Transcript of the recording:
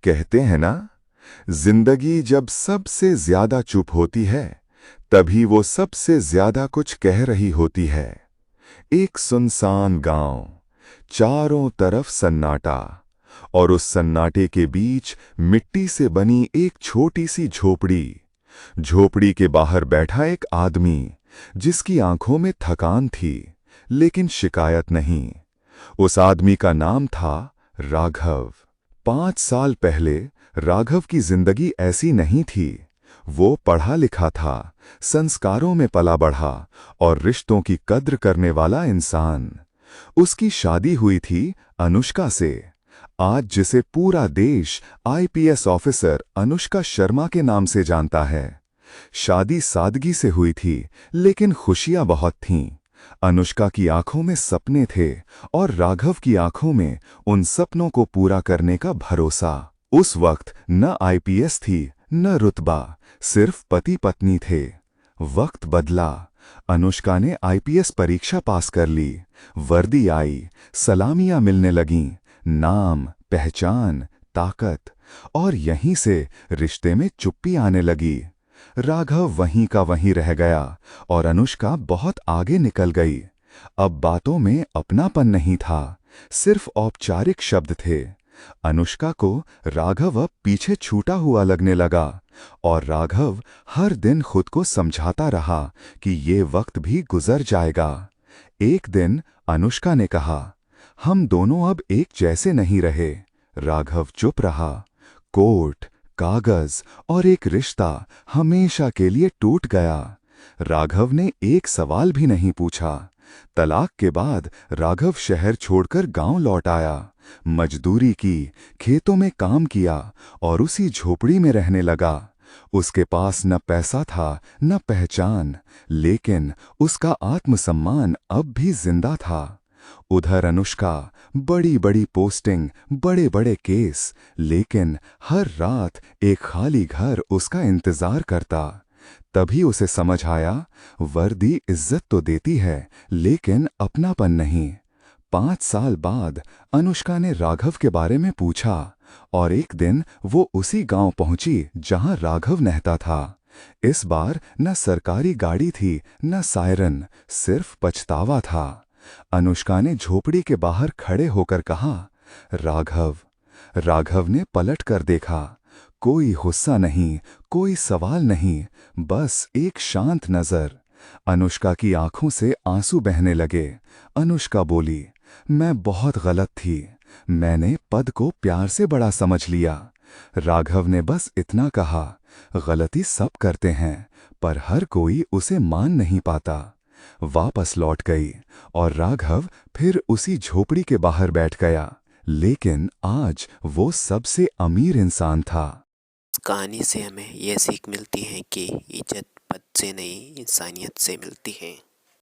कहते हैं ना, जिंदगी जब सबसे ज्यादा चुप होती है तभी वो सबसे ज्यादा कुछ कह रही होती है। एक सुनसान गांव, चारों तरफ सन्नाटा, और उस सन्नाटे के बीच मिट्टी से बनी एक छोटी सी झोपड़ी। झोपड़ी के बाहर बैठा एक आदमी जिसकी आंखों में थकान थी लेकिन शिकायत नहीं। उस आदमी का नाम था राघव। 5 साल पहले राघव की जिंदगी ऐसी नहीं थी। वो पढ़ा लिखा था, संस्कारों में पला बढ़ा और रिश्तों की कद्र करने वाला इंसान। उसकी शादी हुई थी अनुष्का से, आज जिसे पूरा देश आईपीएस ऑफिसर अनुष्का शर्मा के नाम से जानता है। शादी सादगी से हुई थी लेकिन खुशियां बहुत थीं। अनुष्का की आंखों में सपने थे और राघव की आंखों में उन सपनों को पूरा करने का भरोसा। उस वक्त न आईपीएस थी न रुतबा, सिर्फ पति पत्नी थे। वक्त बदला। अनुष्का ने आईपीएस परीक्षा पास कर ली, वर्दी आई, सलामियां मिलने लगीं, नाम, पहचान, ताकत, और यहीं से रिश्ते में चुप्पी आने लगी। राघव वहीं का वहीं रह गया और अनुष्का बहुत आगे निकल गई। अब बातों में अपनापन नहीं था, सिर्फ औपचारिक शब्द थे। अनुष्का को राघव अब पीछे छूटा हुआ लगने लगा और राघव हर दिन खुद को समझाता रहा कि ये वक्त भी गुजर जाएगा। एक दिन अनुष्का ने कहा, हम दोनों अब एक जैसे नहीं रहे। राघव चुप रहा। कोर्ट, कागज और एक रिश्ता हमेशा के लिए टूट गया। राघव ने एक सवाल भी नहीं पूछा। तलाक के बाद राघव शहर छोड़कर गांव लौट आया, मजदूरी की, खेतों में काम किया और उसी झोपड़ी में रहने लगा। उसके पास न पैसा था न पहचान, लेकिन उसका आत्मसम्मान अब भी जिंदा था। उधर अनुष्का, बड़ी बड़ी पोस्टिंग, बड़े बड़े केस, लेकिन हर रात एक खाली घर उसका इंतजार करता। तभी उसे समझ आया, वर्दी इज्जत तो देती है लेकिन अपनापन नहीं। 5 साल बाद अनुष्का ने राघव के बारे में पूछा और एक दिन वो उसी गांव पहुंची जहां राघव रहता था। इस बार न सरकारी गाड़ी थी न सायरन, सिर्फ पछतावा था। अनुष्का ने झोपड़ी के बाहर खड़े होकर कहा, राघव। राघव ने पलट कर देखा। कोई गुस्सा नहीं, कोई सवाल नहीं, बस एक शांत नजर। अनुष्का की आंखों से आंसू बहने लगे। अनुष्का बोली, मैं बहुत गलत थी। मैंने पद को प्यार से बड़ा समझ लिया। राघव ने बस इतना कहा, गलती सब करते हैं पर हर कोई उसे मान नहीं पाता। वापस लौट गई और राघव फिर उसी झोपड़ी के बाहर बैठ गया, लेकिन आज वो सबसे अमीर इंसान था। कहानी से हमें यह सीख मिलती है कि इज्जत पद से नहीं, इंसानियत से मिलती है।